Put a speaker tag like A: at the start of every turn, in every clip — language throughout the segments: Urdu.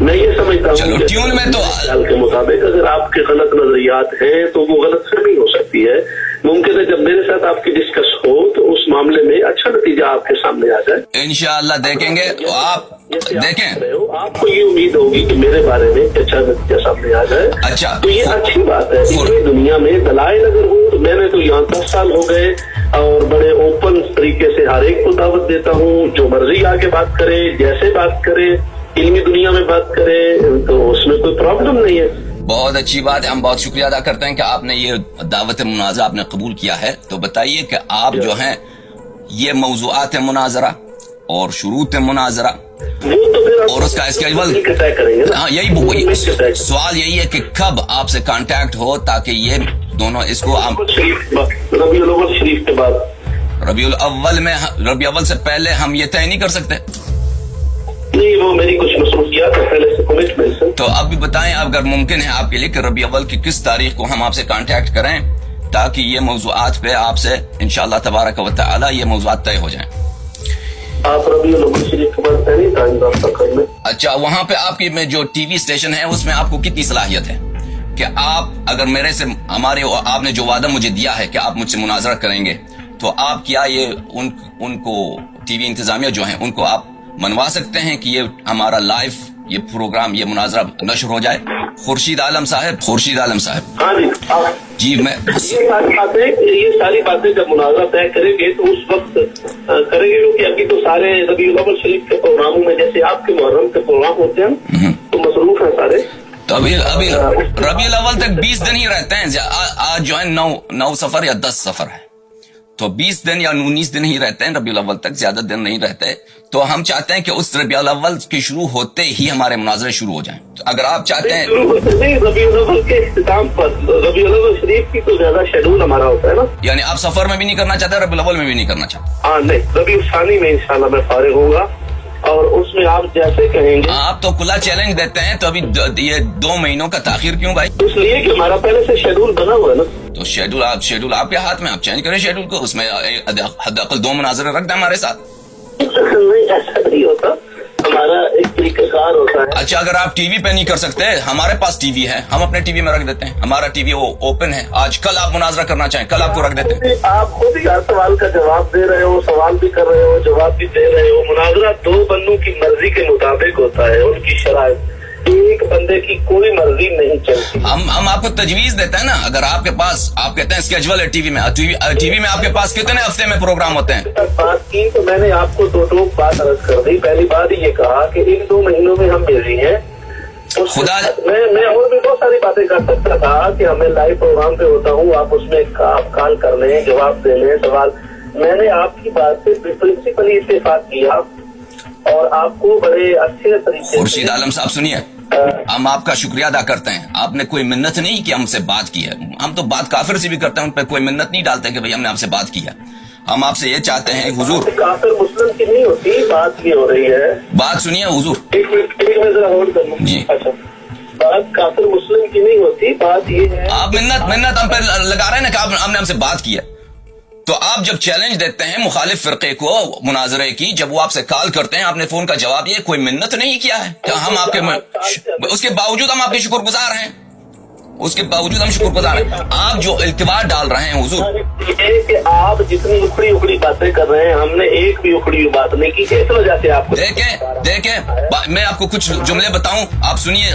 A: میں یہ سمجھتا ہوں کہ
B: ٹیون میں تو
A: خیال کے مطابق اگر آپ کے غلط نظریات ہیں تو وہ غلط فہمی ہو سکتی ہے. ممکن ہے جب میرے ساتھ آپ کی ڈسکس ہو تو اس معاملے میں اچھا نتیجہ آپ کے سامنے آ جائے.
B: انشاءاللہ دیکھیں گے. آپ دیکھیں,
A: آپ کو یہ امید ہوگی کہ میرے بارے میں اچھا نتیجہ سامنے آ جائے.
B: اچھا
A: تو یہ اچھی بات ہے. پوری دنیا میں دلائل اگر ہوں تو میں نے تو یہاں 10 سال ہو گئے اور بڑے اوپن طریقے سے ہر ایک کو دعوت دیتا ہوں. جو مرضی آ کے بات کرے, جیسے بات کرے, علمی دنیا میں بات کرے, تو اس میں کوئی پرابلم نہیں ہے.
B: بہت اچھی بات ہے. ہم بہت شکریہ ادا کرتے ہیں کہ آپ نے یہ دعوت مناظرہ آپ نے قبول کیا ہے. تو بتائیے کہ آپ جو ہیں یہ موضوعات مناظرہ اور شروط مناظرہ اور اس کا اسکیجول, ہاں یہی سوال یہی ہے کہ کب آپ سے کانٹیکٹ ہو تاکہ یہ دونوں اس کو
A: ربیع الاول شریف کے بعد,
B: ربیع الاول میں, ربیع الاول سے پہلے ہم یہ طے نہیں کر سکتے.
A: نہیں, وہ میری کچھ مصروفیات پہلے سے کمٹمنٹس ہیں.
B: تو اب بھی بتائیں اگر ممکن ہے آپ کے لیے کہ ربیع اول کی کس تاریخ کو ہم آپ سے کانٹیکٹ کریں تاکہ یہ موضوعات پہ آپ سے انشاءاللہ تبارک و تعالی یہ موضوعات طے ہو جائیں.
A: آپ ربیع الاول شریف کے بعد پہلے ٹائم رابطہ کر لیں.
B: اچھا, وہاں پہ آپ کی جو ٹی وی اسٹیشن ہے اس میں آپ کو کتنی صلاحیت ہے کہ آپ اگر میرے سے ہمارے آپ نے جو وعدہ مجھے دیا ہے کہ آپ مجھ سے مناظرہ کریں گے تو آپ کیا یہ ان کو ٹی وی انتظامیہ جو ہیں ان کو آپ منوا سکتے ہیں کہ یہ ہمارا لائیو یہ پروگرام یہ مناظرہ نشر ہو جائے؟ خورشید عالم صاحب
A: ہاں
B: جی میں
A: یہ ساری باتیں جب مناظرہ طے کریں گے تو اس وقت کریں گے, کیونکہ ابھی تو سارے ربیع الاول شریف کے پروگراموں میں جیسے آپ کے محرم کے پروگرام ہوتے ہیں تو مصروف ہیں سارے.
B: تو ابھی ربیع الاول تک 20 دن ہی رہتے ہیں. آج جو ہے 9 سفر یا 10 سفر ہے تو 20 دن یا 19 دن ہی رہتے ہیں ربیع الاول تک, زیادہ دن نہیں رہتے. تو ہم چاہتے ہیں کہ اس ربیع الاول کے شروع ہوتے ہی ہمارے مناظرے شروع ہو جائیں. تو اگر آپ چاہتے ہیں
A: ربیع الاول کے اختتام پر ربیع الاول شریف کی تو زیادہ شیڈول ہمارا ہوتا ہے نا,
B: یعنی آپ سفر میں بھی نہیں کرنا چاہتے, ربیع الاول میں بھی نہیں کرنا چاہتے؟
A: ہاں نہیں, ربیع ثانی میں انشاءاللہ میں فارغ ہوں گا اور اس میں آپ جیسے کہیں گے.
B: آپ تو کھلا چیلنج دیتے ہیں تو ابھی یہ 2 مہینوں کا تاخیر کیوں بھائی؟
A: اس لیے کہ ہمارا پہلے سے شیڈول بنا ہوا ہے نا.
B: تو شیڈول آپ کے ہاتھ میں, آپ چینج کریں شیڈول کو, اس میں حد اقل 2 مناظرے رکھ دیں ہمارے ساتھ.
A: نہیں, ایسا نہیں ہوتا, ہمارا ایک طریقہ کار ہوتا ہے.
B: اچھا, اگر آپ ٹی وی پہ نہیں کر سکتے, ہمارے پاس ٹی وی ہے, ہم اپنے ٹی وی میں رکھ دیتے ہیں. ہمارا ٹی وی وہ اوپن ہے. آج کل آپ مناظرہ کرنا چاہیں کل آپ کو رکھ دیتے ہیں.
A: آپ خود ہی ہر سوال کا جواب دے رہے ہو, سوال بھی کر رہے ہو, جواب بھی دے رہے ہو. مناظرہ 2 بندوں کی مرضی کے مطابق ہوتا ہے, ان کی شرائط. ایک بندے کی کوئی مرضی نہیں چلتی.
B: ہم آپ کو تجویز دیتے ہیں نا. اگر آپ کے پاس آپ کہتے ہیں اسکیجول ہے ٹی وی میں, ٹی وی میں آپ کے پاس کتنے ہفتے میں پروگرام ہوتے ہیں؟
A: بات کی تو میں نے آپ کو 2 بات عرض کر دی. پہلی بات یہ کہا کہ ان 2 مہینوں میں ہم بزی ہیں.
B: خدا
A: میں اور بھی بہت ساری باتیں کر سکتا تھا کہ ہمیں لائیو پروگرام پہ ہوتا ہوں, آپ اس میں کال کر لیں, جواب دے لیں سوال. میں نے آپ کی بات سے پرنسپلی اتفاق کیا اور آپ کو بڑے اچھے طریقے.
B: خورشید عالم صاحب سنیے, ہم آپ کا شکریہ ادا کرتے ہیں. آپ نے کوئی منت نہیں کہ ہم سے بات کی ہے. ہم تو بات کافر سے بھی کرتے ہیں, ان پہ کوئی منت نہیں ڈالتے کہ بھئی ہم نے آپ سے بات کی ہے. ہم آپ سے یہ چاہتے ہیں حضور,
A: کافر مسلم کی نہیں ہوتی بات, یہ ہو رہی ہے.
B: بات سنیے حضور.
A: ایک میں ذرا ہولڈ کر لوں.
B: جی,
A: اچھا, بات کافر مسلم کی نہیں ہوتی, بات یہ ہے
B: آپ منت ہم پہ لگا رہے ہیں نا کہ ہم نے ہم سے بات کی ہے. تو آپ جب چیلنج دیتے ہیں مخالف فرقے کو مناظرے کی, جب وہ آپ سے کال کرتے ہیں, آپ نے فون کا جواب یہ کوئی منت نہیں کیا ہے کہ ہم آپ کے اس کے باوجود ہم آپ کے شکر گزار ہیں. اس کے باوجود ہم شکر گزار ہیں. آپ جو التوا ڈال رہے ہیں حضور,
A: کہ آپ جتنی اکھڑی باتیں کر رہے ہیں, ہم نے ایک بھی اکھڑی بات نہیں کی. اس وجہ سے آپ کو
B: دیکھیں میں آپ کو کچھ جملے بتاؤں, آپ سنیے,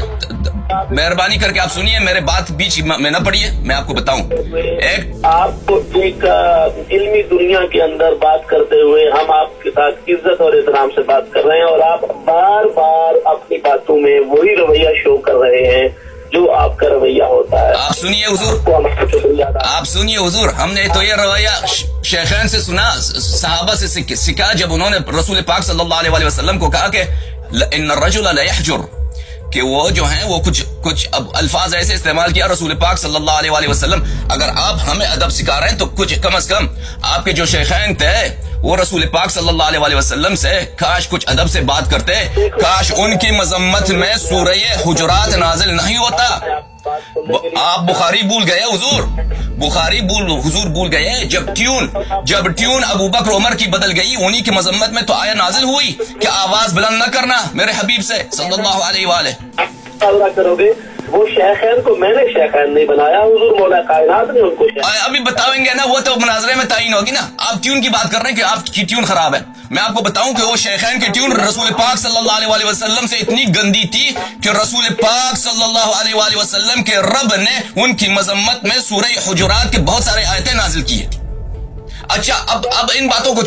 B: مہربانی کر کے آپ سنیے, میرے بات بیچ میں نہ پڑیے. میں آپ کو بتاؤں,
A: آپ کو ایک علمی دنیا کے اندر بات کرتے ہوئے ہم آپ کے ساتھ عزت اور احترام سے بات کر رہے ہیں, اور آپ بار بار اپنی باتوں میں وہی رویہ شو کر رہے ہیں جو آپ کا رویہ ہوتا ہے.
B: آپ سنیے حضور, ہم نے تو یہ رویہ شیخین سے سنا, صحابہ سے سیکھا, جب انہوں نے رسول پاک صلی اللہ علیہ وسلم کو کہا کہ ان الرجل لیحجر, کہ وہ جو ہیں وہ کچھ اب الفاظ ایسے استعمال کیا رسول پاک صلی اللہ علیہ وسلم, اگر آپ ہمیں ادب سکھا رہے ہیں تو کچھ کم از کم آپ کے جو شیخین تھے وہ رسول پاک صلی اللہ علیہ وسلم سے کاش کچھ ادب سے بات کرتے, کاش ان کی مذمت میں سورہ حجرات نازل نہیں ہوتا. آپ بخاری بھول گئے حضور, حضور بھول گئے. جب ٹیون ابو بکر عمر کی بدل گئی, انہی کی مذمت میں تو آیا نازل ہوئی کہ آواز بلند نہ کرنا میرے حبیب سے صلی اللہ علیہ وآلہ.
A: کرو گے وہ شیخین کو میں نے شیخین نہیں بنایا, حضور مولا کائنات نے ان کو.
B: ابھی بتائیں گے نا, وہ تو مناظرے میں تعین ہوگی نا. آپ ٹیون کی بات کر رہے ہیں کہ آپ کی ٹیون خراب ہے. میں آپ کو بتاؤں کہ وہ شیخین کی ٹیون رسول پاک صلی اللہ علیہ وآلہ وسلم سے اتنی گندی تھی کہ رسول پاک صلی اللہ علیہ وآلہ وسلم کے رب نے ان کی مذمت میں سورہ حجرات کے بہت سارے آیتیں نازل کی ہیں. اچھا اب ان باتوں کو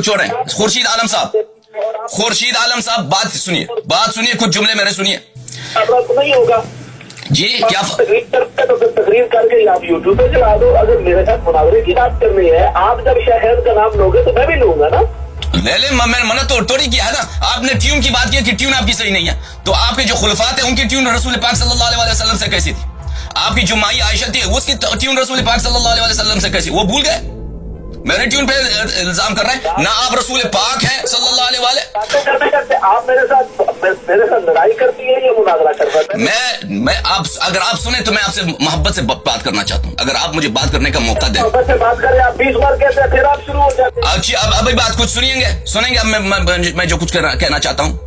B: چھوڑیں. خورشید عالم صاحب بات سنیے, کچھ جملے میرے سنیے.
A: نہیں ہوگا
B: جی کیا
A: تقریر کر کے آپ یوٹیوب پہ چلا دو. اگر میرے ساتھ مناظرے کی بات کرنی ہے, آپ جب شیخین کا نام لوگے تو میں بھی لوں گا نا.
B: لے لیں, میں نے منع توڑی کیا ہے نا. آپ نے ٹیون کی بات کی کہ ٹیون آپ کی صحیح نہیں ہے, تو آپ کے جو خلفات ہیں ان کی ٹیون رسول پاک صلی اللہ علیہ وسلم سے کیسی تھی؟ آپ کی جو مائی عائشہ تھی اس کی ٹیون رسول پاک صلی اللہ علیہ وسلم سے کیسی؟ وہ بھول گئے؟ میرے ٹیون پہ الزام کر رہے ہیں. نہ آپ رسول پاک ہیں صلی اللہ علیہ وآلہ.
A: آپ میرے ساتھ لڑائی کرتی ہیں یا مناظرہ کرتا ہے؟
B: میں اگر آپ سنیں تو میں آپ سے محبت سے بات کرنا چاہتا ہوں. اگر آپ مجھے بات کرنے کا موقع دیں.
A: محبت سے بات کریں, آپ 20 بار کہتے ہیں پھر آپ شروع ہو جاتے ہیں.
B: اچھی ابھی بات کچھ سنیں گے اب میں جو کچھ کہنا چاہتا ہوں.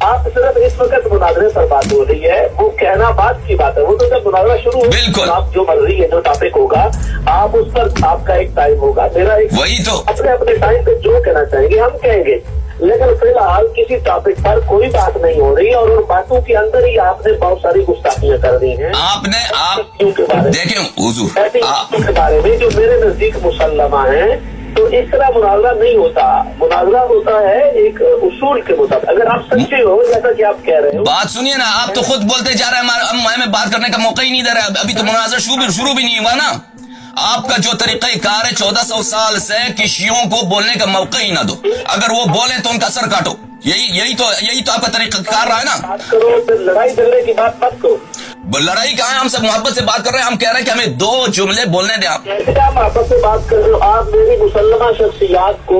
A: آپ صرف اس وقت مناظرے پر بات ہو رہی ہے, وہ کہنا بات کی بات ہے. وہ تو جب مناظرہ شروع ہو
B: بالکل
A: آپ جو مرضی ہے, جو ٹاپک ہوگا آپ اس پر, آپ کا ایک ٹائم ہوگا, میرا ایک,
B: وہی تو
A: اپنے ٹائم پہ جو کہنا چاہیں گے ہم کہیں گے. لیکن فی الحال کسی ٹاپک پر کوئی بات نہیں ہو رہی, اور ان باتوں کے اندر ہی آپ نے بہت ساری گستاخیاں کر دی ہیں.
B: آپ دیکھیں حضور
A: کے بارے میں جو میرے نزدیک مسلمہ ہیں, تو اس طرح مناظرہ نہیں ہوتا. مناظرہ ہوتا ہے ایک اصول کے مطابق. اگر آپ سچے ہو جیسا کہ آپ کہہ رہے ہو,
B: بات سنیے نا. آپ تو خود بولتے جا رہے ہیں, ہمیں بات کرنے کا موقع ہی نہیں دے رہے. ابھی تو مناظرہ شروع بھی نہیں ہوا نا. آپ کا جو طریقہ کار ہے 1400 سال سے کشیوں کو بولنے کا موقع ہی نہ دو. اگر وہ بولیں تو ان کا سر کاٹو. یہی تو آپ کا طریقہ کار رہا ہے نا.
A: بات کرو, پھر لڑائی جھگڑے کی بات مت کرو.
B: لڑائی کہاں ہے؟ ہم سب محبت سے بات کر رہے ہیں. ہم کہہ رہے ہیں کہ ہمیں 2 جملے بولنے دیں. آپ
A: کیسے آپ محبت سے بات کر رہے ہو؟ آپ میری مسلمہ شخصیات کو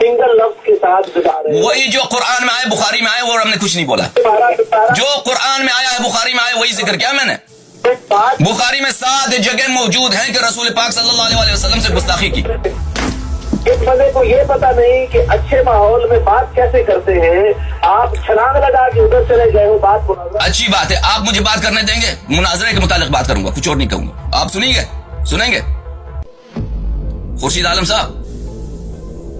A: سنگل لفظ کے ساتھ بتا رہے ہیں.
B: وہی جو قرآن میں آئے, بخاری میں آئے, وہ ہم نے کچھ نہیں بولا. جو قرآن میں آیا ہے, بخاری میں آئے, وہی ذکر کیا میں نے. بخاری میں 7 جگہ موجود ہیں کہ رسول پاک صلی اللہ علیہ وسلم سے گستاخی کی.
A: اس بندے کو یہ پتا نہیں کہ اچھے ماحول میں بات کیسے کرتے ہیں. آپ چھلانگ لگا کے ادھر چلے گئے ہو. بات
B: اچھی بات ہے, آپ مجھے بات کرنے دیں گے. مناظرے کے متعلق بات کروں گا, کچھ اور نہیں کہوں گا. آپ سنیں گے خورشید عالم صاحب؟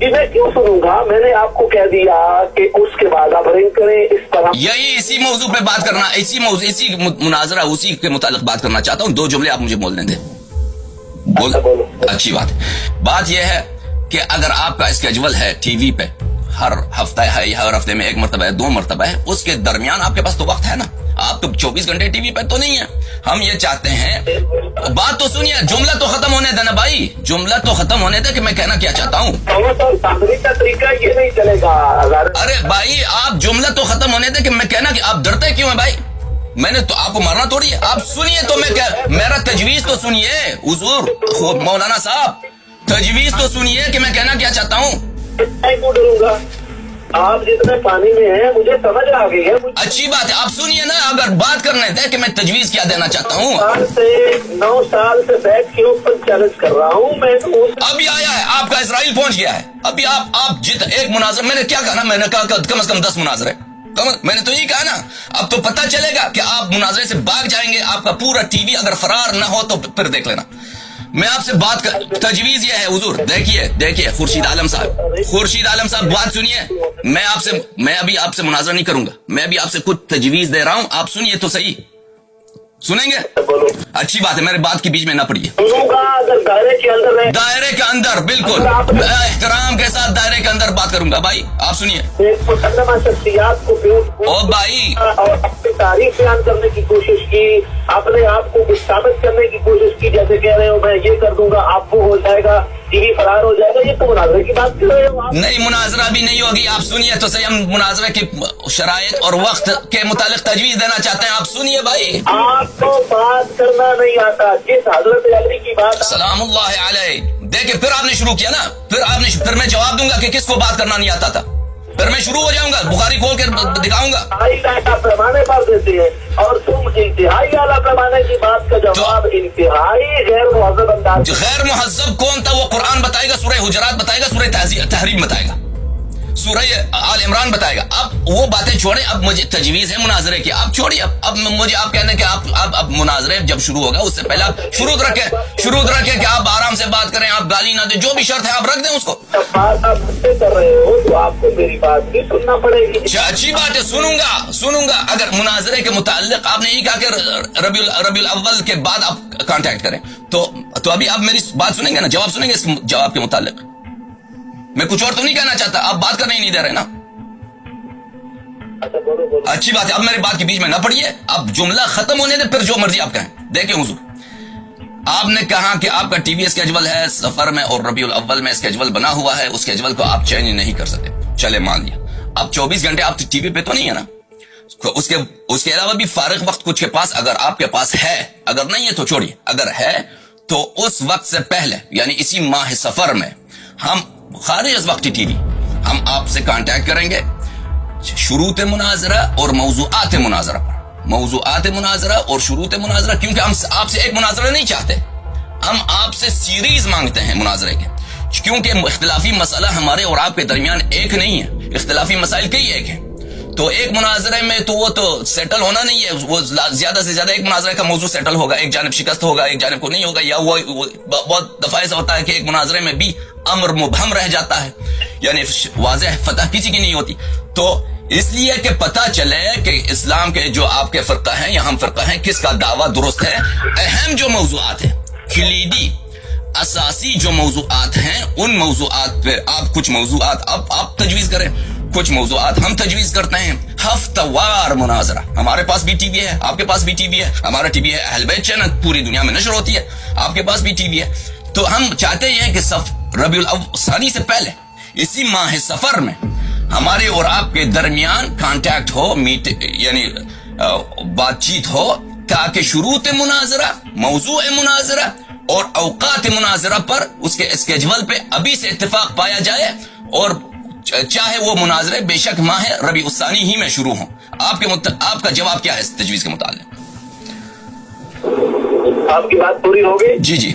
A: میں کیوں سنوں گا؟ میں نے آپ کو کہہ دیا کہ اس کے بعد آپ رنگ کریں اس پر.
B: اسی موضوع پہ بات کرنا, اسی مناظرہ اسی کے متعلق بات کرنا چاہتا ہوں. 2 جملے آپ مجھے بولنے دیں.
A: بولو.
B: اچھی بات ہے. بات یہ ہے کہ اگر آپ کا اسکیجول ہے ٹی وی پہ, ہر ہفتے ہے, ہر ہفتے میں 1 مرتبہ ہے, 2 مرتبہ ہے, اس کے درمیان آپ کے پاس تو وقت ہے نا. آپ تو 24 گھنٹے ٹی وی پہ تو نہیں ہے. ہم یہ چاہتے ہیں, بات تو سنیے, جملہ تو ختم ہونے دے نا بھائی, جملہ تو ختم ہونے دے کہ میں کہنا کیا چاہتا ہوں.
A: کا طریقہ یہ نہیں چلے گا.
B: ارے بھائی آپ جملہ تو ختم ہونے دے کہ میں کہنا, کہ آپ ڈرتے کیوں ہیں بھائی؟ میں نے تو آپ کو مارنا تھوڑی ہے. آپ سنیے تو میرا تجویز تو سنیے حضور مولانا صاحب, تجویز تو سنیے کہ میں کہنا کیا چاہتا ہوں.
A: کیوں ڈروں گا؟ آپ جتنے پانی میں ہیں مجھے سمجھ آ گئی ہے.
B: اچھی بات ہے, آپ سنیے نا. اگر بات کرنے دیں کہ میں تجویز کیا دینا چاہتا ہوں.
A: 9 سال سے بیٹھ کے اوپر چیلنج کر رہا ہوں میں.
B: ابھی آیا ہے آپ کا, اسرائیل پہنچ گیا ہے. ابھی آپ ایک مناظر, میں نے کیا کہا نا, میں نے کہا کم از کم 10 مناظرے. میں نے تو یہی کہا نا. اب تو پتہ چلے گا کہ آپ مناظرے سے بھاگ جائیں گے. آپ کا پورا ٹی وی اگر فرار نہ ہو تو پھر دیکھ لینا. میں آپ سے بات تجویز یہ ہے حضور, دیکھیے خورشید عالم صاحب بات سنیے. میں ابھی آپ سے مناظرہ نہیں کروں گا. میں ابھی آپ سے کچھ تجویز دے رہا ہوں, آپ سنیے تو صحیح. سنیں گے؟ اچھی بات ہے, میرے بات کی بیچ میں نہ پڑیے. دائرے کے اندر بالکل احترام کے ساتھ دائرے کے اندر بات کروں گا بھائی. آپ سنیے.
A: شخصیات کو
B: او بھائی,
A: اپنی تعریف بیان کرنے کی کوشش کی, اپنے آپ کو کچھ ثابت کرنے کی کوشش کی, جیسے کہہ رہے ہو میں یہ کر دوں گا, آپ وہ ہو جائے گا, ٹی وی فرار ہو جائے گا. یہ تو مناظرے کی بات کر رہے ہو.
B: نہیں, مناظرہ بھی نہیں ہوگی. آپ سنیے تو صحیح. ہم مناظرے کی شرائط اور وقت کے متعلق تجویز دینا چاہتے ہیں. آپ سنیے بھائی.
A: آپ کو بات کرنا نہیں آتا. جس حضرت علی کی بات
B: سلام اللہ علیہ, دیکھیں پھر آپ نے شروع کیا نا. پھر میں جواب دوں گا کہ کس کو بات کرنا نہیں آتا تھا. پھر میں شروع ہو جاؤں گا, بخاری کھول کے دکھاؤں گا.
A: پیمانے پر دیتے ہیں اور تم انتہائی اعلیٰ پیمانے کی بات کا جواب انتہائی غیر مہذب انداز.
B: غیر مہذب کون تھا؟ وہ قرآن بتائے گا, سورہ حجرات بتائے گا, سورہ تحریم بتائے گا, سورہ آل عمران بتائے گا. اب وہ باتیں چھوڑیں, اب مجھے تجویز ہے مناظرے کی, آپ چھوڑیے. اب مجھے آپ کہنے کہ اب مناظرے جب شروع ہوگا اس سے پہلے آپ شروط رکھیں کہ آپ آرام سے بات کریں, آپ گالی نہ دیں, جو بھی شرط ہے آپ رکھ دیں اس کو.
A: جب بات آپ مجھ سے کر رہے ہو تو آپ کو میری بات بھی سننا پڑے گی.
B: اچھی بات ہے, سنوں گا. اگر مناظرے کے متعلق آپ نے یہ کہا کہ ربیع الاول کے بعد آپ کانٹیکٹ کریں, تو ابھی آپ میری بات سنیں گے نا, جواب سنیں گے اس جواب کے متعلق. میں کچھ اور تو نہیں کہنا چاہتا, آپ بات کرنے ہی نہیں دے رہے نا. اچھی بات ہے, اب میری بات کے بیچ میں نہ پڑیے, اب جملہ ختم ہونے دیں, پھر جو مرضی آپ کہیں. دیکھیں حضور, آپ نے کہا کہ آپ کا ٹی وی اسکیجول ہے سفر میں اور ربیع الاول میں اسکیجول بنا ہوا ہے, اس اسکیجول کو آپ چینج نہیں کر سکتے. چلے مان لیا, اب 24 گھنٹے آپ ٹی وی پہ تو نہیں ہے نا. اس کے علاوہ بھی فارغ وقت کچھ کے پاس, اگر آپ کے پاس ہے, اگر نہیں ہے تو چھوڑیے, اگر ہے تو اس وقت سے پہلے یعنی اسی ماہ سفر میں ہم خارج از وقتی ٹی وی ہم آپ سے کانٹیکٹ کریں گے شروط مناظرہ اور موضوعات مناظرہ پر. موضوعات مناظرہ اور شروط مناظرہ, کیونکہ ہم آپ سے ایک مناظرہ نہیں چاہتے, ہم آپ سے سیریز مانگتے ہیں مناظرے کے, کیونکہ اختلافی مسئلہ ہمارے اور آپ کے درمیان ایک نہیں ہے, اختلافی مسائل کئی ایک ہیں. تو ایک مناظرے میں تو وہ تو سیٹل ہونا نہیں ہے, وہ زیادہ سے زیادہ ایک مناظرے کا موضوع سیٹل ہوگا, ایک جانب شکست ہوگا, ایک جانب کو نہیں ہوگا, یا وہ بہت دفعہ ایسا ہوتا ہے کہ ایک مناظرے میں بھی امر مبہم رہ جاتا ہے, یعنی واضح فتح کسی کی نہیں ہوتی. تو اس لیے کہ پتہ چلے کہ اسلام کے جو آپ کے فرقہ ہیں یا ہم فرقہ ہیں, کس کا دعویٰ درست ہے. اہم جو موضوعات ہیں, کلیدی اساسی جو موضوعات ہیں, ان موضوعات پہ آپ کچھ موضوعات آپ تجویز کریں, کچھ موضوعات ہم تجویز کرتے ہیں. ہفتہ وار مناظرہ, ہمارے پاس بھی ٹی وی ہے, آپ کے پاس بھی ٹی وی ہے, ہمارا ٹی وی ہے اہل بیت چینل, پوری دنیا میں نشر ہوتی ہے, آپ کے پاس بھی ٹی وی ہے. تو ہم چاہتے ہیں کہ ربیع الاول سے پہلے اسی ماہ سفر میں ہمارے اور آپ کے درمیان کانٹیکٹ ہو, یعنی بات چیت ہو, تاکہ شروط مناظرہ, موضوع مناظرہ اور اوقات مناظرہ پر اس کے اسکیجول پہ ابھی سے اتفاق پایا جائے, اور چاہے وہ مناظرے بے شک ماہ ربیع الثانی ہی میں شروع ہوں. آپ کا جواب کیا ہے اس تجویز کے متعلق؟
A: آپ کی بات پوری ہو گئی؟
B: جی.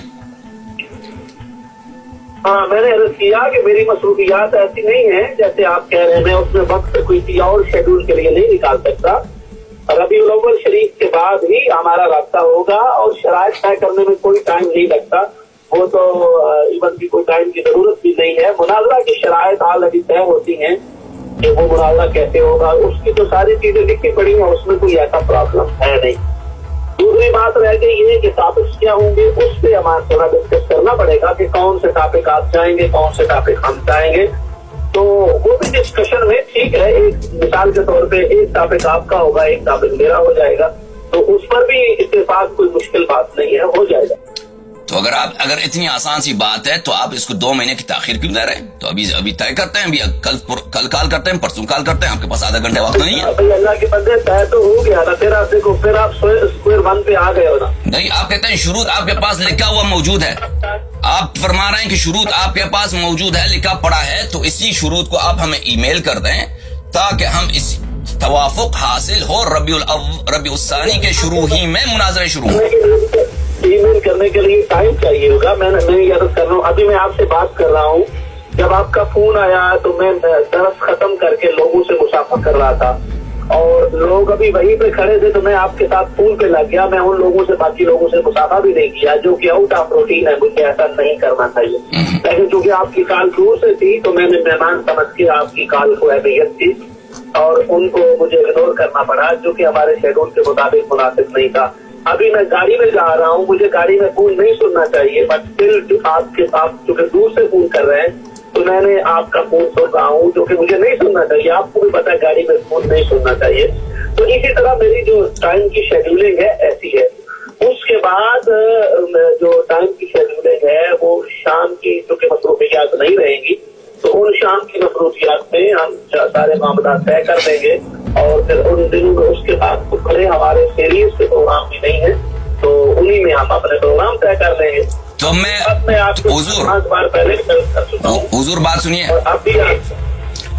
A: ہاں, میں نے عرض کیا کہ میری مصروفیات ایسی نہیں ہیں جیسے آپ کہہ رہے ہیں, میں اس میں وقت کوئی اور شیڈول کے لیے نہیں نکال سکتا. ربیع الاول شریف کے بعد ہی ہمارا رابطہ ہوگا, اور شرائط طے کرنے میں کوئی ٹائم نہیں لگتا, وہ تو ایون کی کوئی ٹائم کی ضرورت بھی نہیں ہے. مناظرہ کی شرائط آلریڈی طے ہوتی ہیں کہ وہ مناظرہ کیسے ہوگا, اس کی تو ساری چیزیں لکھی پڑی ہیں, اس میں کوئی ایسا پرابلم ہے نہیں. دوسری بات رہ گئی یہ کہ ٹاپکس کیا ہوں گے, اس پہ ہمارے تھوڑا ڈسکس کرنا پڑے گا کہ کون سے ٹاپک آپ چاہیں گے, کون سے ٹاپک ہم چاہیں گے. تو وہ بھی ڈسکشن میں ٹھیک ہے, ایک مثال کے طور پہ ایک ٹاپک آپ کا ہوگا, ایک ٹاپک میرا ہو جائے گا, تو اس پر بھی اتفاق کوئی مشکل بات نہیں ہے, ہو جائے گا.
B: تو اگر اتنی آسان سی بات ہے تو آپ اس کو 2 مہینے کی تاخیر کیوں دے رہے ہیں؟ تو ابھی طے کرتے ہیں, ابھی کل کال کرتے ہیں, پرسوں کال کرتے ہیں, آپ کے پاس آدھا گھنٹے وقت نہیں ہے.
A: اللہ کے بندے طے تو ہو گیا نا, پھر آپ اسکوائر 1 پہ آ گئے ہو نا.
B: نہیں, آپ کہتے ہیں شروط آپ کے پاس لکھا ہوا موجود ہے, آپ فرما رہے ہیں کہ شروط آپ کے پاس موجود ہے, لکھا پڑا ہے, تو اسی شروط کو آپ ہمیں ای میل کر دیں تاکہ ہم اس توافق حاصل ہو, ربیع الثانی کے شروع ہی میں مناظرے شروع ہوں.
A: ای میل کرنے کے لیے ٹائم چاہیے ہوگا. میں یہ عرض کر رہا ہوں, ابھی میں آپ سے بات کر رہا ہوں, جب آپ کا فون آیا تو میں درس ختم کر کے لوگوں سے مصافحہ کر رہا تھا, اور لوگ ابھی وہیں پہ کھڑے تھے, تو میں آپ کے ساتھ فون پہ لگ گیا. میں ان لوگوں سے, باقی لوگوں سے مصافحہ بھی نہیں کیا, جو کہ آؤٹ آف روٹین ہے, مجھے ایسا نہیں کرنا چاہیے. لیکن چونکہ آپ کی کال دور سے تھی تو میں نے مہمان سمجھ کے آپ کی کال کو اہمیت دی, اور ان کو مجھے اگنور کرنا پڑا, جو کہ ہمارے شیڈول کے مطابق مناسب نہیں تھا. ابھی میں گاڑی میں جا رہا ہوں, مجھے گاڑی میں فون نہیں سننا چاہیے, بٹ اسٹل آپ چونکہ دور سے فون کر رہے ہیں تو میں نے آپ کا فون سن رہا ہوں, جو کہ مجھے نہیں سننا چاہیے. آپ کو بھی پتا ہے گاڑی میں فون نہیں سننا چاہیے. تو اسی طرح میری جو ٹائم کی شیڈولنگ ہے ایسی ہے. اس کے بعد جو ٹائم کی شیڈولنگ ہے وہ شام کی, چونکہ مصروفیات نہیں رہیں گی, تو ان شام کی مصروفیات میں ہم سارے معاملات طے کر دیں گے, اور پھر ان دنوں میں اس کے بعد کھلے ہمارے سیریز کے پروگرام بھی نہیں ہیں, تو انہی میں ہم اپنے پروگرام طے کر لیں گے.
B: تو میں
A: آپ کو 5 بار پہلے کر چکا ہوں.
B: حضور بات سنیے,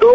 A: 2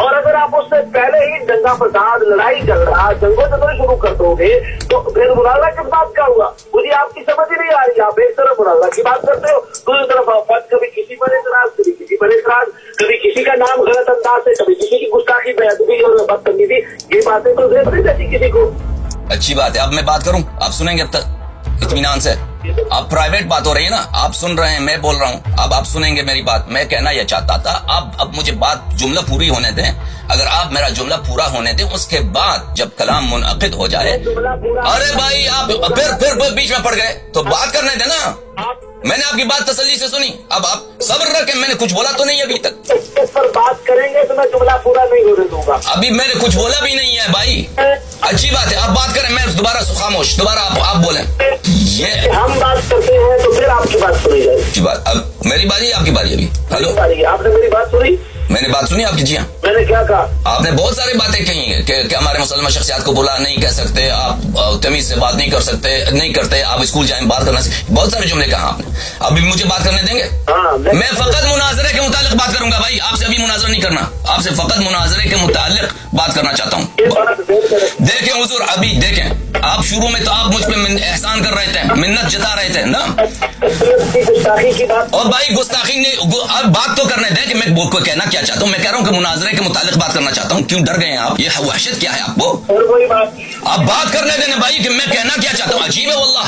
A: اور اگر آپ اس سے پہلے ہی دنگا فساد لڑائی جھگڑا جنگوں سے شروع کر دو گے تو پھر مناظرہ کس بات کا ہوا؟ مجھے آپ کی سمجھ ہی نہیں آ رہی. آپ ایک طرف مناظرہ کی بات کرتے ہو, دوسری طرف آپ کبھی کسی پر اعتراض, کبھی کسی پر اعتراض, کبھی کسی کا نام غلط انداز سے, کبھی کسی کی گستاخی بے ادبی اور بدتمیزی. یہ باتیں تو ذہن نہیں دیتی کسی کو.
B: اچھی بات ہے. اب میں بات کروں, آپ سنیں گے اب تک اطمینان سے. اب پرائیویٹ بات ہو رہی ہے نا, آپ سن رہے ہیں, میں بول رہا ہوں, اب آپ سنیں گے میری بات. میں کہنا یہ چاہتا تھا, اب مجھے بات جملہ پوری ہونے دیں. اگر آپ میرا جملہ پورا ہونے دیں, اس کے بعد جب کلام منعقد ہو جائے. ارے بھائی آپ پھر بیچ میں پڑ گئے تو بات کرنے دیں نا. میں نے آپ کی بات تسلی سے سنی, اب آپ صبر رکھیں. میں نے کچھ بولا تو نہیں ابھی تک.
A: اس پر بات کریں گے تو میں جملہ پورا نہیں ہونے دوں گا.
B: ابھی میں نے کچھ بولا بھی نہیں ہے بھائی. اچھی بات ہے, آپ بات کریں, میں دوبارہ خاموش, دوبارہ آپ بولیں. یہ
A: ہم بات کرتے ہیں تو پھر آپ کی بات سنی جائے.
B: اچھی بات. اب میری باری, آپ کی باری. ابھی ہلو,
A: آپ نے میری بات سنی؟
B: میں نے بات سنی آپ کی. جی ہاں,
A: میں نے کیا کہا؟
B: آپ نے بہت ساری باتیں کہی ہیں کہ ہمارے مسلمان شخصیات کو بلا نہیں کہہ سکتے, آپ تمیز سے بات نہیں کر سکتے, نہیں کرتے, آپ اسکول جائیں بات کرنا سکتے. بہت سارے جملے کہا آپ نے. ابھی مجھے بات کرنے دیں گے؟ میں فقط مناظرے کے متعلق بات کروں گا بھائی. آپ سے ابھی مناظرہ نہیں کرنا, آپ سے فقط مناظرے کے متعلق بات کرنا چاہتا ہوں. دیکھیں حضور, ابھی دیکھیں, آپ شروع میں تو آپ مجھ پہ احسان کر رہے تھے, منت جتا رہے تھے نا. اور بھائی گستاخی نہیں, اب بات تو کرنے دیں کہ میں کہنا کیا چاہتا ہوں. میں کہہ رہا ہوں کہ مناظرے کے متعلق بات کرنا چاہتا ہوں. کیوں ڈر گئے ہیں آپ؟ یہ وحشت کیا ہے آپ کو؟ آپ بات کرنے دینا بھائی کہ میں کہنا کیا چاہتا ہوں. عجیب ہے واللہ.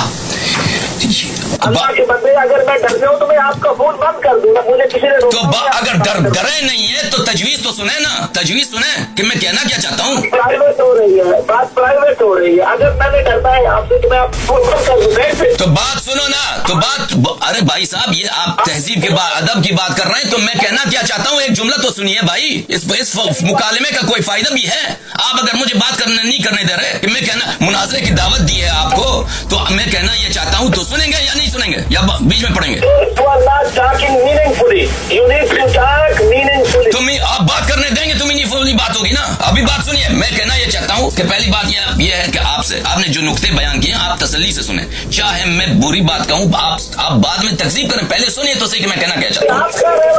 A: اللہ کے بندے, اگر میں ڈر جاؤں تو میں آپ کا فون بند کر دوں گا. مجھے کسی نے
B: تو اگر ڈرے نہیں ہے تو تجویز تو سنیں نا, تجویز سنیں کہ میں کہنا کیا چاہتا ہوں.
A: پرائیویٹ ہو رہی ہے بات, پرائیویٹ ہو رہی ہے. اگر میں نے ڈرنا ہے آپ سے تو میں آپ فون بند کر دوں.
B: تو بات سنو نا, تو بات, ارے بھائی صاحب, یہ آپ تہذیب کے بعد ادب کی بات کر رہے ہیں, تو میں کہنا کیا چاہتا ہوں ایک جملہ تو سنیے بھائی. اس مکالمے کا کوئی فائدہ بھی ہے. آپ اگر مجھے بات کرنے نہیں کرنے دے رہے کہ میں کہنا مناظرے کی دعوت دی ہے آپ کو, تو میں کہنا یہ چاہتا ہوں, تو سنیں گے یا نہیں سنیں گے, یا بیچ میں پڑیں گے؟ تم آپ بات کرنے دیں گے, تم میننگفلی بات ہوگی نا. ابھی بات سنیے, میں کہنا یہ چاہتا ہوں کہ پہلی بات یہ ہے کہ آپ نے جو نقطے بیان کیے آپ تسلی سے سنیں. چاہے میں بری بات کہوں, آپ بعد میں تکذیب کریں, پہلے سنیے تو صحیح کہ میں کہنا کیا چاہتا ہوں.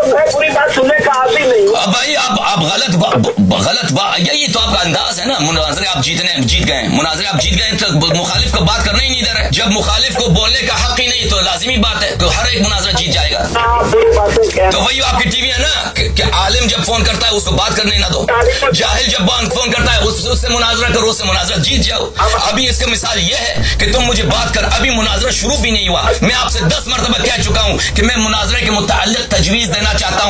A: میں پوری بات سننے کا عادی نہیں ہوں.
B: بھائی آپ غلط یہی تو آپ کا انداز ہے نا. مناظرے آپ جیت گئے, مناظرے آپ جیت گئے تو مخالف کو بات کرنا ہی نہیں دے رہے. جب مخالف کو بولنے کا حق ہی نہیں تو لازمی بات ہے کہ ہر ایک مناظرہ جیت جائے گا. تو وہی آپ کی ٹی وی ہے نا کہ عالم جب فون کرتا ہے اس کو بات کرنے نہ دو, جاہل جب فون کرتا ہے اس سے مناظرہ کرو, اس سے مناظرہ جیت جاؤ. ابھی اس کا مثال یہ ہے کہ تم مجھے بات کر, ابھی مناظرہ شروع بھی نہیں ہوا, میں آپ سے 10 مرتبہ کہہ چکا ہوں کہ میں مناظرے کے متعلق تجویز دینا چاہتا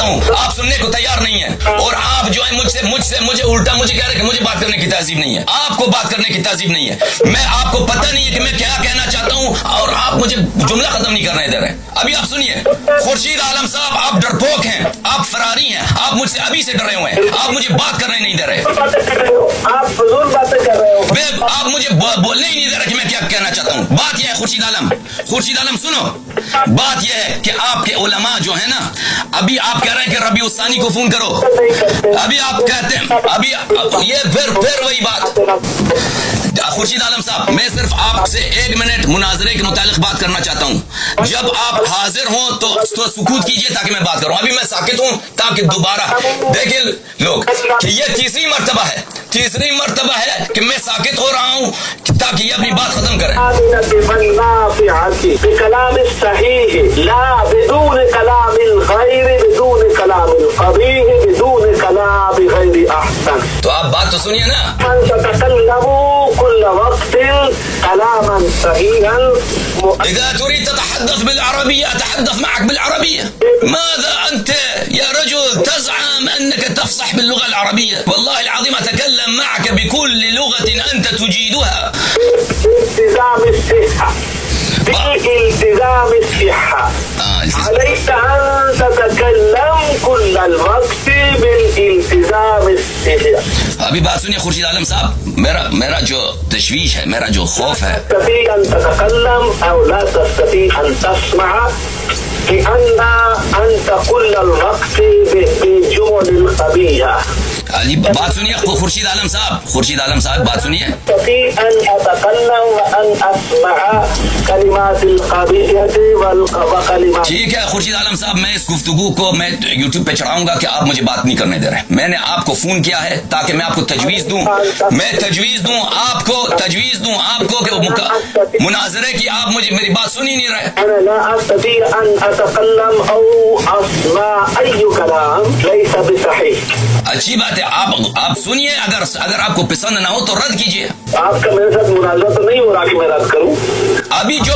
B: ہوں, آپ سننے کو تیار نہیں ہیں. اور آپ جو ہے مجھے الٹا مجھے کہہ رہے کہ مجھے بات کرنے کی تہذیب نہیں ہے, آپ کو بات کرنے کی تہذیب نہیں ہے. میں آپ کو پتہ نہیں ہے کہ میں کیا کہنا چاہتا ہوں, اور آپ مجھے جملہ ختم نہیں کرنے دے رہے. ابھی آپ سنیے, خورشید عالم صاحب, آپ ڈرپوک ہیں, آپ فراری ہیں, آپ مجھ سے ابھی سے ڈرے ہوئے ہیں, آپ مجھے بات کرنے نہیں دے رہے.
A: آپ فضول باتیں کر رہے ہو.
B: آپ مجھے بولنے ہی نہیں دے رہے کہ میں کیا کہنا چاہتا ہوں. بات یہ ہے خورشید عالم سنو, بات یہ ہے کہ آپ کے علماء جو ہیں نا, ابھی آپ کہہ رہے ہیں کہ ربیع الثانی کو فون کرو, ابھی آپ کہتے ہیں, ابھی یہ پھر وہی بات. خورشید عالم صاحب, میں صرف آپ سے 1 منٹ مناظرے کے متعلق بات کرنا چاہتا ہوں. جب آپ حاضر ہوں تو سکوت کیجئے تاکہ میں بات کروں. ابھی میں ساکت ہوں تاکہ دوبارہ دیکھیں لوگ کہ یہ تیسری مرتبہ ہے کہ میں ساکت ہو رہا ہوں تاکہ یہ اپنی بات ختم کریں.
A: بکلام الصحیح لا بدون کلام الغیر, بدون کلام القبیح, بدون کلام غیر احسن.
B: تو آپ بات تو سنیے نا.
A: تتكلموا كل وقت كلاما صحيحا.
B: إذا تريد تتحدث بالعربية أتحدث معك بالعربية. ماذا أنت يا رجل تزعم أنك تفصح باللغة العربية؟ والله العظيم أتكلم معك بكل لغة أنت تجيدها.
A: بالتزام الصحة, بالتزام الصحة. عليك أن تتكلم كل الوقت بالالتزام الصحة.
B: ابھی بات سنیے خورشید عالم صاحب, میرا جو تشویش ہے, میرا جو خوف ہے,
A: تستطيع أن تتكلم أو لا تستطيع أن تسمع, لأن أنت كل الوقت بالجمل القبيحة.
B: علی بات سنیے خورشید عالم صاحب بات سنیے. ٹھیک ہے خورشید عالم صاحب، میں اس گفتگو کو میں یوٹیوب پہ چڑھاؤں گا کہ آپ مجھے بات نہیں کرنے دے رہے. میں نے آپ کو فون کیا ہے تاکہ میں آپ کو تجویز دوں آپ کو کہ مناظرے کی آپ مجھے میری بات سن ہی نہیں رہے. اچھی بات ہے، آپ سنیے، اگر آپ کو پسند نہ ہو تو رد کیجیے.
A: آپ کا میرے ساتھ مناظرہ تو نہیں ہو رہا کہ میں رد کروں.
B: ابھی جو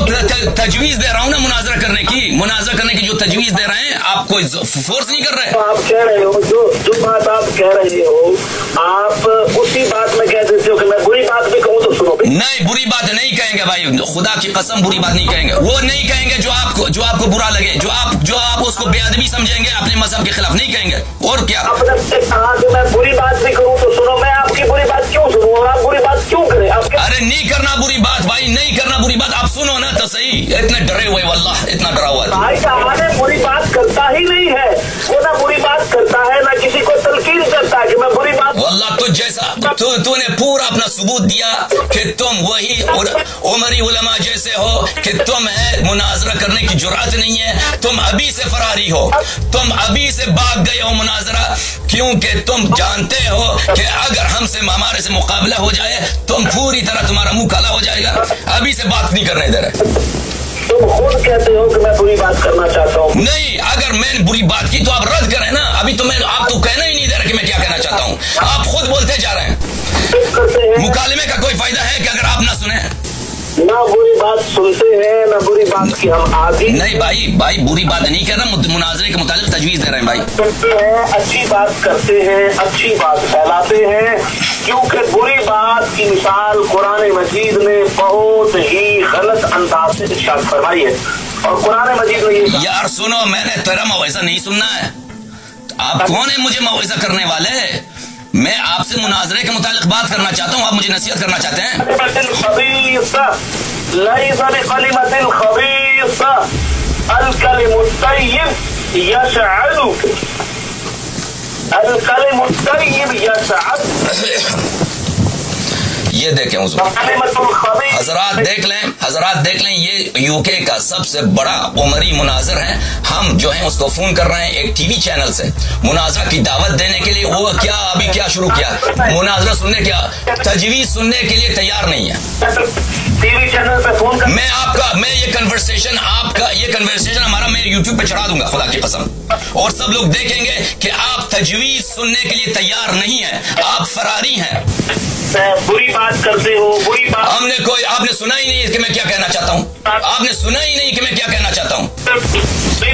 B: تجویز دے رہا ہوں نا مناظرہ کرنے کی جو تجویز دے رہے ہیں، آپ کوئی فورس نہیں کر رہے.
A: آپ کہہ رہے ہو جو بات آپ کہہ رہے ہو، آپ اسی بات میں کہہ دیتے ہو کہ میں بری بات بھی کہوں تو سنو.
B: نہیں، بری بات نہیں کہیں گے بھائی، خدا کی قسم بری بات نہیں کہیں گے. وہ نہیں کہیں گے جو آپ کو برا لگے، جو آپ اس کو بے ادبی سمجھیں گے، اپنے مذہب کے خلاف نہیں کہیں گے. اور کیا
A: آپ نے کہا کہ میں بری بات بھی کروں تو سنو. میں آپ کی بری بات کیوں سنوں اور آپ بری بات کیوں کریں؟
B: ارے نہیں کرنا بری بات بھائی، نہیں کرنا بری بات. آپ سنو نا تو صحیح. اتنے ڈرے ہوئے واللہ، اتنا ڈرا ہوا
A: بھائی صاحب بری بات کرتا ہی نہیں ہے. وہ نہ بری بات کرتا ہے نہ کسی کو تلقین کرتا ہے کہ میں بری بات.
B: واللہ تو جیسا تو نے پورا اپنا ثبوت دیا کہ تم وہی عمری علماء جیسے ہو کہ تم ہے مناظرہ کرنے کی جرأت نہیں ہے. تم ابھی سے فراری ہو، تم ابھی سے بھاگ گئے ہو مناظرہ، کیونکہ تم جانتے ہو کہ اگر ہمارے سے مقابلہ ہو جائے تم پوری طرح تمہارا منہ کالا ہو جائے گا. ابھی سے بات نہیں کرنے دے رہے.
A: تم خود کہتے ہو کہ میں بری بات کرنا چاہتا ہوں.
B: نہیں، اگر میں نے بری بات کی تو آپ رد کریں نا. ابھی تو آپ تو کہنا ہی نہیں دے رہے کہ میں کیا کہنا چاہتا ہوں. آپ خود بولتے جا رہے ہیں. مکالمے کا کوئی فائدہ ہے کہ اگر آپ نہ سنیں؟
A: نہ بری بات سنتے ہیں نہ بری بات کی ہم عادی.
B: نہیں بھائی بری بات نہیں کر رہا، مناظرے کے متعلق تجویز دے رہے ہیں بھائی.
A: کرتے ہیں، اچھی بات کرتے ہیں، اچھی بات پھیلاتے ہیں، کیونکہ بری بات کی مثال قرآن مجید نے بہت ہی غلط انداز سے ارشاد فرمائی ہے. اور قرآن مجید میں یہ
B: یار سنو، میں نے تیرا موعظہ نہیں سننا ہے. آپ کون ہیں مجھے موعظہ کرنے والے؟ میں آپ سے مناظرے کے متعلق بات کرنا چاہتا ہوں، آپ مجھے نصیحت کرنا چاہتے ہیں. یہ دیکھیں حضرات دیکھ لیں یہ یو کے کا سب سے بڑا عمری مناظر ہے. ہم جو ہیں اس کو فون کر رہے ہیں ایک ٹی وی چینل سے مناظرہ کی دعوت دینے کے لیے. وہ کیا شروع کیا مناظرہ سننے کیا تجویز سننے کے لیے تیار نہیں ہے.
A: ٹی وی چینل پہ فون
B: میں یہ کنورسیشن ہمارا میں یوٹیوب پہ چڑھا دوں گا خدا کی قسم. اور سب لوگ دیکھیں گے کہ آپ تجویز سننے کے لیے تیار نہیں ہیں، آپ فراری ہیں.
A: بری بات کرتے ہو، بری بات
B: آپ نے سنا ہی نہیں کہ میں کیا کہنا چاہتا ہوں. آپ نے سنا ہی نہیں کہ میں کیا کہنا چاہتا ہوں.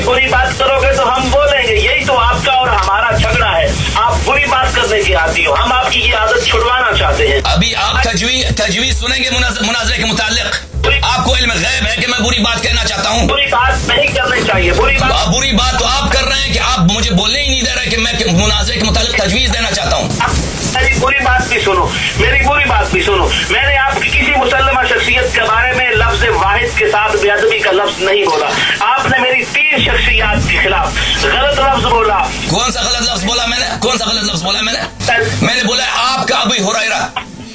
A: بری بات کرو گے تو ہم بولیں گے. یہی تو آپ کا اور ہمارا جھگڑا ہے. آپ بری بات کرنے کی عادی ہو، ہم آپ کی یہ عادت چھڑوانا چاہتے ہیں.
B: ابھی آپ تجویز سنیں گے مناظرے کے متعلق. آپ کو علم غیب ہے کہ میں بری بات کہنا چاہتا ہوں.
A: بری بات نہیں کرنی چاہیے.
B: بری بات تو آپ کر رہے ہیں کہ آپ مجھے بولنے ہی نہیں دے رہے کہ میں مناظرے کے متعلق تجویز دینا چاہتا ہوں.
A: میری بری بات بھی سنو. میں نے آپ کی کسی مسلمہ شخصیت کے بارے میں لفظ واحد کے ساتھ بے ادبی کا لفظ نہیں بولا. آپ نے میری 3 شخصیات کے خلاف غلط لفظ بولا.
B: کون سا غلط لفظ بولا میں نے؟ میں نے بولا آپ کا ابو ہریرہ.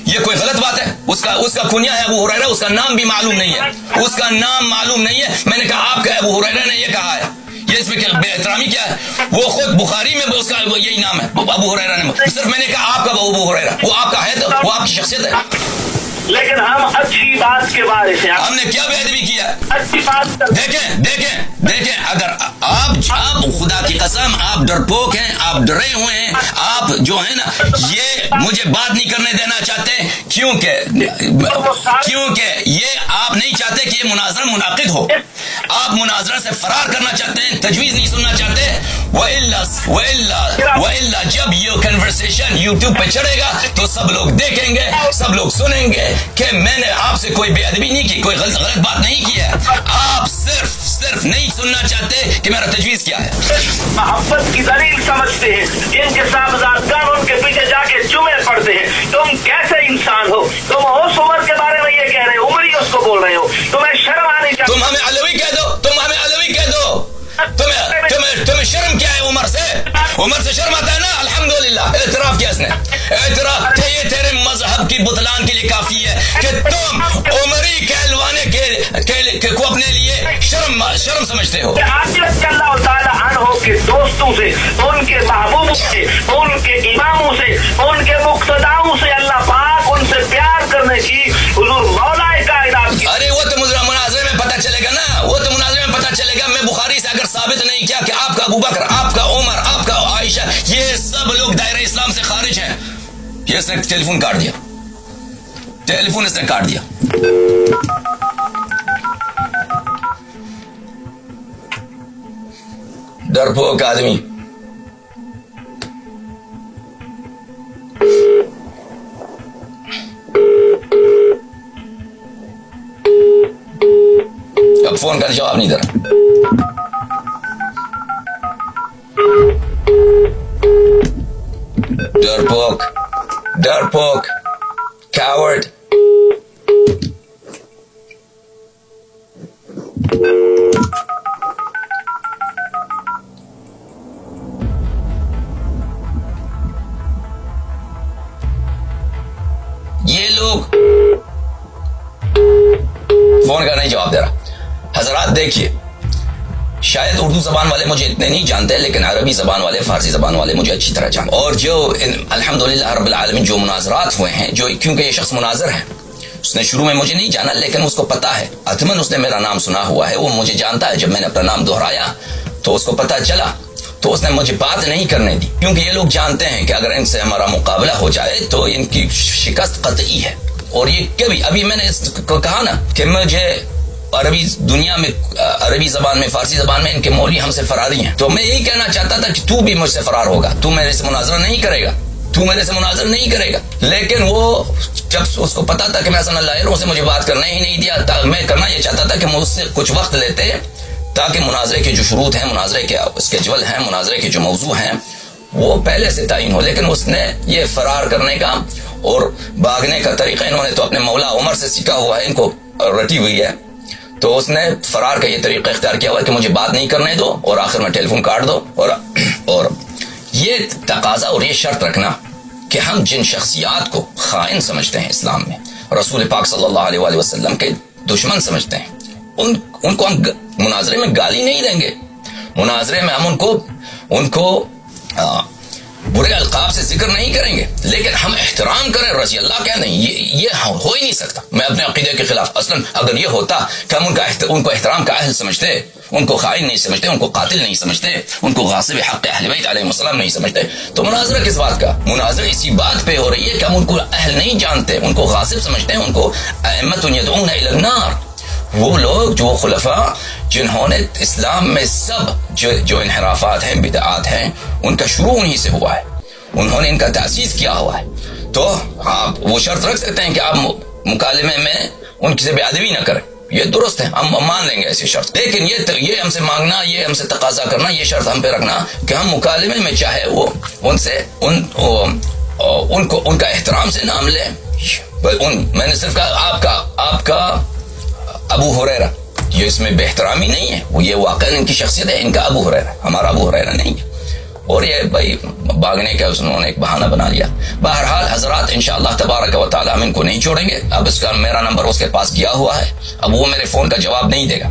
B: یہ کوئی غلط بات ہے؟ اس کا کنیا ہے ابو ہریرہ، اس کا نام بھی معلوم نہیں ہے. میں نے کہا آپ کا ابو ہریرہ نے یہ کہا ہے. یہ اس میں بے احترامی کیا ہے؟ وہ خود بخاری میں اس کا یہی نام ہے ابو ہریرہ نے. صرف میں نے کہا آپ کا ابو ہریرہ، وہ آپ کا ہے تو وہ آپ کی شخصیت ہے.
A: لیکن ہم اچھی بات کے بارے سے
B: ہم نے کیا بے ادبی کیا؟
A: اچھی بات
B: دیکھیں اگر آپ خدا کی قسم آپ ڈرپوک ہیں، آپ ڈرے ہوئے ہیں، آپ جو ہے نا یہ مجھے بات نہیں کرنے دینا چاہتے کیونکہ یہ آپ نہیں چاہتے کہ یہ مناظرہ منعقد ہو. آپ مناظرہ سے فرار کرنا چاہتے ہیں، تجویز نہیں سننا چاہتے. وَإِلَّا جب یہ کنورسیشن یوٹیوب پہ چڑھے گا تو سب لوگ دیکھیں گے، سب لوگ سنیں گے کہ میں نے آپ سے کوئی بے ادبی نہیں کی، کوئی غلط بات نہیں کی ہے. آپ صرف نہیں سننا چاہتے کہ میرا تجویز کیا ہے.
A: محبت کی دلیل سمجھتے ہیں جن کے صاحبزادگان ان کے پیچھے جا کے جمعے پڑھتے ہیں. تم کیسے انسان ہو؟ تم اس عمر کے بارے میں یہ کہہ رہے ہو، عمری اس کو بول رہے ہو. تمہیں شرم آنی چاہیے.
B: تم ہمیں علوی کہہ دو. تمہیں شرم کیا ہے عمر سے؟ عمر سے شرم آتا ہے نا؟ الحمدللہ اعتراف کیا اس نے، اعتراف یہ تیرے مذہب کی بطلان کے لیے کافی ہے کہ تم عمری کہلوانے کو اپنے لیے شرم سمجھتے ہو.
A: رضی اللہ تعالیٰ عنہ کے دوستوں سے، ان کے محبوبوں سے، ان کے اماموں سے، ان کے مقتداؤں سے اللہ پاک ان سے پیار کرنے کی حضور مولا کائنات کی.
B: ارے وہ تو مناظرے میں پتہ چلے گا نا، وہ تو مناظرے میں پتہ چلے گا. میں بخاری سے اگر ثابت نہیں کیا کہ آپ کا ابوبکر، آپ کا عمر، آپ کا عائشہ، یہ سب لوگ دائرہ اسلام سے خارج ہیں. یہ اس نے ٹیلی فون کاٹ دیا، ٹیلی اس نے کاٹ دیا. ڈرپوک آدمی. اب فون کا جواب نہیں دے رہا. ڈرپوک کاورڈ. یہ لوگ فون کا نہیں جواب دے رہا. حضرات دیکھیے، شاید اردو زبان والے مجھے اتنے نہیں جانتے، لیکن عربی زبان والے، فارسی زبان والے مجھے اچھی طرح جانتے. اور جو الحمدللہ رب العالمین جو مناظرات ہوئے ہیں، جو کیونکہ یہ شخص مناظر ہے، اس نے شروع میں مجھے نہیں جانا، لیکن اس کو پتا ہے، اتمن اس نے میرا نام سنا ہوا ہے، وہ مجھے جانتا ہے. جب میں نے اپنا نام دہرایا تو اس کو پتا چلا، تو اس نے مجھے بات نہیں کرنے دی، کیونکہ یہ لوگ جانتے ہیں کہ اگر ان سے ہمارا مقابلہ ہو جائے تو ان کی شکست قطعی ہے. اور یہ کبھی ابھی میں نے اس کو کہا نا کہ مجھے عربی دنیا میں، عربی زبان میں، فارسی زبان میں ان کے مولوی ہم سے فراری ہیں، تو میں یہی کہنا چاہتا تھا کہ تو بھی مجھ سے فرار ہوگا، تو میرے سے مناظرہ نہیں کرے گا، تو میرے سے مناظر نہیں کرے گا. لیکن وہ جب اس کو پتا تھا کہ میں حسن اللہ سے مجھے بات کرنے ہی نہیں دیا، میں کرنا یہ چاہتا تھا کہ مجھ سے کچھ وقت لیتے تاکہ مناظرے کے جو شروط ہیں، مناظرے کے اسکیجول ہیں، مناظرے کے جو موضوع ہیں وہ پہلے سے تعین ہو. لیکن اس نے یہ فرار کرنے کا اور بھاگنے کا طریقہ، انہوں نے تو اپنے مولا عمر سے سیکھا ہوا ہے، ان کو رٹی ہوئی ہے، تو اس نے فرار کا یہ طریقہ اختیار کیا ہوا ہے کہ مجھے بات نہیں کرنے دو اور آخر میں ٹیلی فون کاٹ دو. اور یہ تقاضا اور یہ شرط رکھنا کہ ہم جن شخصیات کو خائن سمجھتے ہیں اسلام میں، رسول پاک صلی اللہ علیہ وآلہ وسلم کے دشمن سمجھتے ہیں، ان کو ہم مناظرے میں گالی نہیں دیں گے. مناظرے میں ہم ان کو برے القاب سے ذکر نہیں کریں گے، لیکن ہم احترام کریں. رضی اللہ کیا نہیں، یہ ہو ہی نہیں سکتا. میں اپنے عقیدے کے خلاف، اصلا اگر یہ ہوتا کہ ہم ان کو احترام کا اہل سمجھتے، ان کو خائن نہیں سمجھتے، ان کو قاتل نہیں سمجھتے، ان کو غاصب حق اہل بیت علیہ السلام نہیں سمجھتے، تو مناظرہ کس بات کا؟ مناظرہ اسی بات پہ ہو رہی ہے کہ ہم ان کو اہل نہیں جانتے، ان کو غاصب سمجھتے ہیں، ان کو ائمۃ یدعون الی النار. وہ لوگ، جو خلفاء جنہوں نے اسلام میں سب جو انحرافات ہیں، بدعات ہیں، ان کا شروع انہی سے ہوا ہے، انہوں نے ان کا تأسیس کیا ہوا ہے. تو آپ وہ شرط رکھ سکتے ہیں کہ آپ مکالمے میں ان سے بے ادبی نہ کریں، یہ درست ہے، ہم مان لیں گے ایسی شرط. لیکن یہ ہم سے مانگنا، یہ ہم سے تقاضا کرنا، یہ شرط ہم پہ رکھنا کہ ہم مکالمے میں چاہے وہ ان کا احترام سے نام لیں. میں نے صرف کہا آپ کا ابو ہریرہ، یہ اس میں بے احترامی نہیں ہے، وہ یہ واقعا ان کی شخصیت ہے، ان کا ابو ہریرہ، ہمارا ابو ہریرہ نہیں ہے. اور یہ بھائی بھاگنے کا انہوں نے ایک بہانہ بنا لیا. بہرحال حضرات، انشاءاللہ تبارک و تعالی ہم ان کو نہیں چھوڑیں گے. اب اس کا میرا نمبر اس کے پاس گیا ہوا ہے، اب وہ میرے فون کا جواب نہیں دے گا.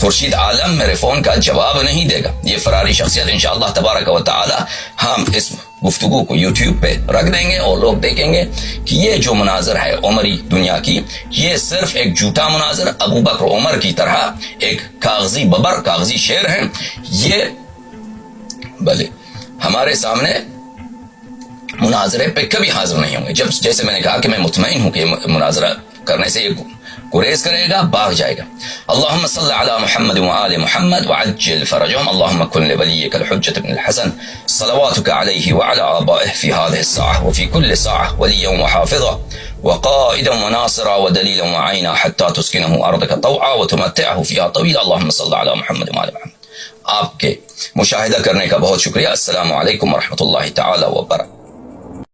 B: خورشید عالم میرے فون کا جواب نہیں دے گا. یہ فراری شخصیت انشاءاللہ تبارک و تعالی ہم اس گفتگو کو یوٹیوب پہ رکھ دیں گے اور لوگ دیکھیں گے کہ یہ جو مناظر ہے عمری دنیا کی، یہ صرف ایک جھوٹا مناظر، ابو بکر عمر کی طرح ایک کاغذی ببر، کاغذی شعر ہے. یہ بھلے ہمارے سامنے مناظرے پہ کبھی حاضر نہیں ہوں گے. جیسے میں نے کہا کہ میں مطمئن ہوں کہ مناظرہ کرنے سے یہ گریز کرے گا، بھاگ جائے گا. اللهم صل على محمد وآل محمد وعجل فرجهم. اللهم كن لوليك الحجة بن الحسن صلواتك عليه وعلى آبائه في هذه الساعة وفي كل ساعة وليا وحافظا وقائدا وناصرا ودليلا وعينا حتى تسكنه أرضك طوعا وتمتعه فيها طويلا. اللهم صل على محمد وآل محمد. آپ کے مشاہدہ کرنے کا بہت شکریہ. السلام علیکم ورحمۃ اللہ تعالی وبرکاتہ.